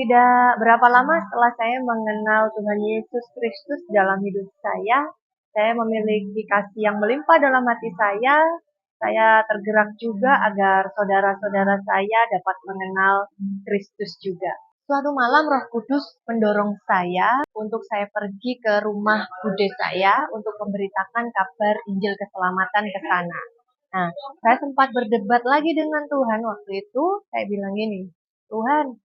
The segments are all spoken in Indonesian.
Tidak berapa lama setelah saya mengenal Tuhan Yesus Kristus dalam hidup saya memiliki kasih yang melimpah dalam hati saya tergerak juga agar saudara-saudara saya dapat mengenal Kristus juga. Suatu malam Roh Kudus mendorong saya untuk saya pergi ke rumah bude saya untuk memberitakan kabar Injil keselamatan ke sana. Nah, saya sempat berdebat lagi dengan Tuhan waktu itu. Saya bilang gini, Tuhan,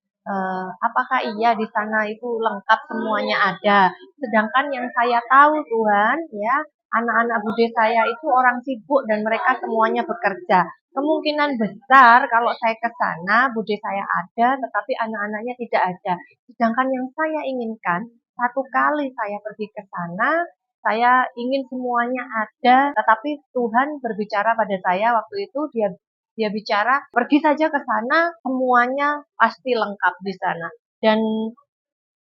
apakah iya di sana itu lengkap semuanya ada? Sedangkan yang saya tahu Tuhan, ya, anak-anak bude saya itu orang sibuk dan mereka semuanya bekerja. Kemungkinan besar kalau saya ke sana, bude saya ada, tetapi anak-anaknya tidak ada. Sedangkan yang saya inginkan, satu kali saya pergi ke sana, saya ingin semuanya ada, tetapi Tuhan berbicara pada saya waktu itu, dia bicara, pergi saja ke sana, semuanya pasti lengkap di sana. Dan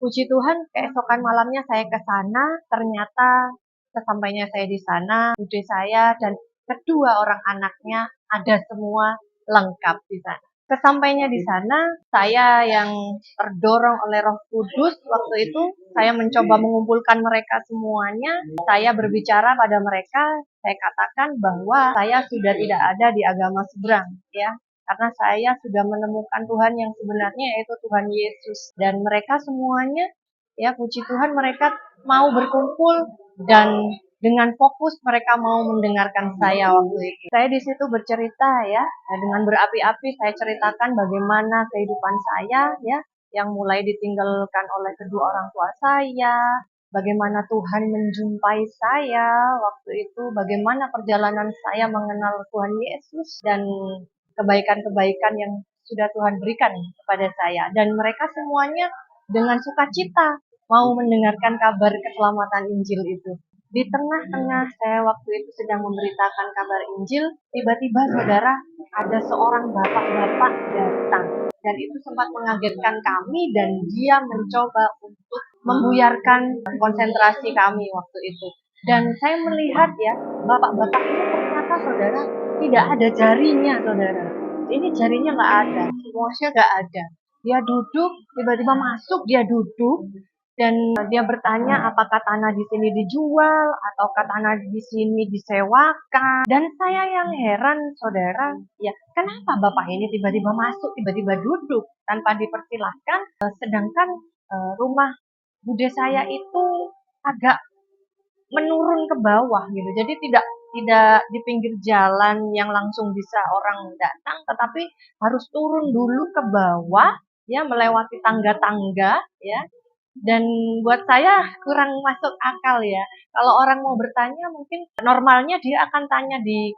puji Tuhan, keesokan malamnya saya ke sana, ternyata sesampainya saya di sana, bude saya dan kedua orang anaknya ada semua lengkap di sana. Sesampainya di sana, saya yang terdorong oleh Roh Kudus waktu itu, saya mencoba mengumpulkan mereka semuanya. Saya berbicara pada mereka, saya katakan bahwa saya sudah tidak ada di agama seberang, ya. Karena saya sudah menemukan Tuhan yang sebenarnya, yaitu Tuhan Yesus. Dan mereka semuanya, ya puji Tuhan, mereka mau berkumpul dan dengan fokus mereka mau mendengarkan saya waktu itu. Saya di situ bercerita, ya, dengan berapi-api saya ceritakan bagaimana kehidupan saya, ya, yang mulai ditinggalkan oleh kedua orang tua saya, bagaimana Tuhan menjumpai saya waktu itu, bagaimana perjalanan saya mengenal Tuhan Yesus dan kebaikan-kebaikan yang sudah Tuhan berikan kepada saya. Dan mereka semuanya dengan sukacita mau mendengarkan kabar keselamatan Injil itu. Di tengah-tengah saya waktu itu sedang memberitakan kabar Injil, tiba-tiba saudara, ada seorang bapak-bapak datang. Dan itu sempat mengagetkan kami dan dia mencoba untuk membuyarkan konsentrasi kami waktu itu. Dan saya melihat, ya, bapak-bapak ini ternyata saudara tidak ada jarinya, saudara. Ini jarinya nggak ada, semuanya nggak ada. Dia duduk, tiba-tiba masuk, dia duduk, dan dia bertanya apakah tanah di sini dijual ataukah tanah di sini disewakan. Dan saya yang heran, saudara, ya, kenapa bapak ini tiba-tiba masuk, tiba-tiba duduk tanpa dipersilahkan, sedangkan rumah bude saya itu agak menurun ke bawah gitu. Jadi tidak di pinggir jalan yang langsung bisa orang datang, tetapi harus turun dulu ke bawah, ya, melewati tangga-tangga, ya. Dan buat saya kurang masuk akal, ya. Kalau orang mau bertanya mungkin normalnya dia akan tanya di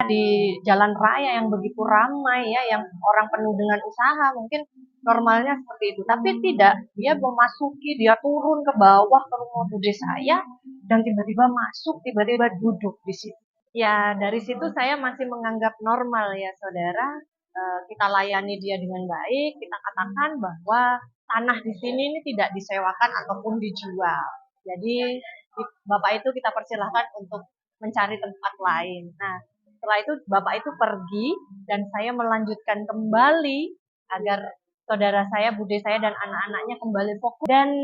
jalan raya yang begitu ramai, ya, yang orang penuh dengan usaha, mungkin normalnya seperti itu. Tapi tidak, dia memasuki, dia turun ke bawah ke rumah bude saya dan tiba-tiba masuk, tiba-tiba duduk di situ. Ya, dari situ saya masih menganggap normal, ya, saudara. Kita layani dia dengan baik, kita katakan bahwa tanah di sini ini tidak disewakan ataupun dijual. Jadi bapak itu kita persilahkan untuk mencari tempat lain. Nah, setelah itu bapak itu pergi dan saya melanjutkan kembali agar saudara saya, bude saya dan anak-anaknya kembali fokus. Dan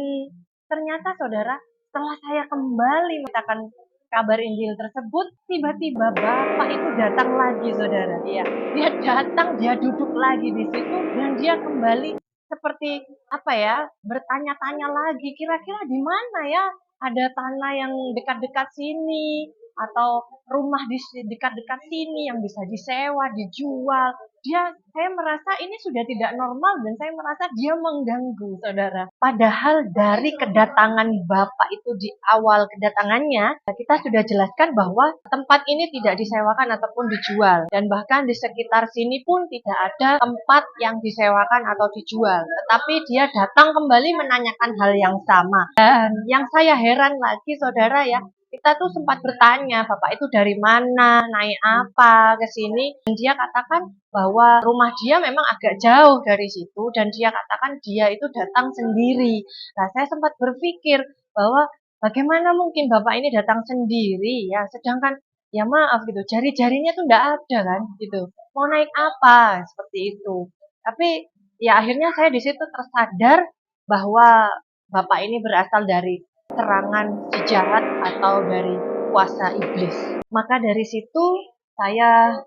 ternyata saudara, setelah saya kembali menceritakan kabar Injil tersebut, tiba-tiba bapak itu datang lagi, saudara. Iya, dia datang, dia duduk lagi di situ dan dia kembali seperti apa ya, bertanya-tanya lagi, kira-kira di mana ya ada tanah yang dekat-dekat sini atau rumah di dekat-dekat sini yang bisa disewa, dijual. Saya merasa ini sudah tidak normal dan saya merasa dia mengganggu, saudara. Padahal dari kedatangan bapak itu di awal kedatangannya, kita sudah jelaskan bahwa tempat ini tidak disewakan ataupun dijual. Dan bahkan di sekitar sini pun tidak ada tempat yang disewakan atau dijual. Tetapi dia datang kembali menanyakan hal yang sama. Dan yang saya heran lagi, saudara, ya, kita tuh sempat bertanya, bapak itu dari mana, naik apa ke sini. Dan dia katakan bahwa rumah dia memang agak jauh dari situ dan dia katakan dia itu datang sendiri. Nah, saya sempat berpikir bahwa bagaimana mungkin bapak ini datang sendiri, ya, sedangkan ya maaf gitu, jari-jarinya tuh enggak ada kan gitu. Mau naik apa seperti itu. Tapi ya akhirnya saya di situ tersadar bahwa Bapak ini berasal dari serangan si jahat atau dari kuasa iblis. Maka dari situ saya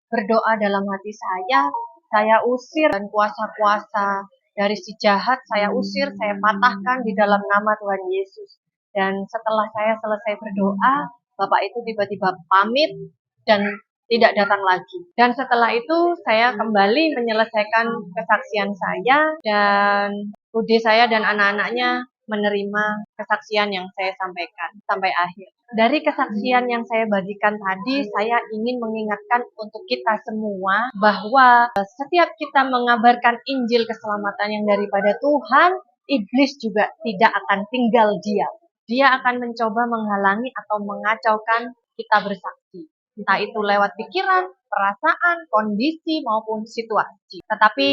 berdoa dalam hati saya usir dan kuasa-kuasa dari si jahat, saya usir, saya patahkan di dalam nama Tuhan Yesus. Dan setelah saya selesai berdoa, Bapak itu tiba-tiba pamit dan tidak datang lagi. Dan setelah itu saya kembali menyelesaikan kesaksian saya dan Budi saya dan anak-anaknya menerima kesaksian yang saya sampaikan sampai akhir. Dari kesaksian yang saya bagikan tadi, saya ingin mengingatkan untuk kita semua bahwa setiap kita mengabarkan Injil keselamatan yang daripada Tuhan, iblis juga tidak akan tinggal diam. Dia akan mencoba menghalangi atau mengacaukan kita bersaksi. Entah itu lewat pikiran, perasaan, kondisi, maupun situasi. Tetapi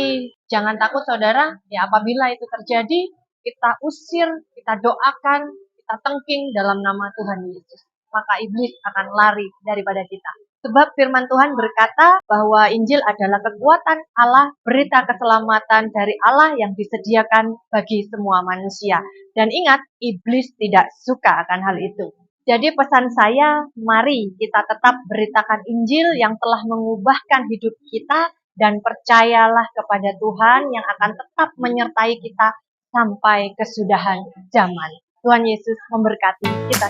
jangan takut saudara, ya apabila itu terjadi, kita usir, kita doakan, kita tengking dalam nama Tuhan Yesus. Maka iblis akan lari daripada kita. Sebab firman Tuhan berkata bahwa Injil adalah kekuatan Allah, berita keselamatan dari Allah yang disediakan bagi semua manusia. Dan ingat, iblis tidak suka akan hal itu. Jadi pesan saya, mari kita tetap beritakan Injil yang telah mengubahkan hidup kita dan percayalah kepada Tuhan yang akan tetap menyertai kita sampai kesudahan zaman. Tuhan Yesus memberkati kita.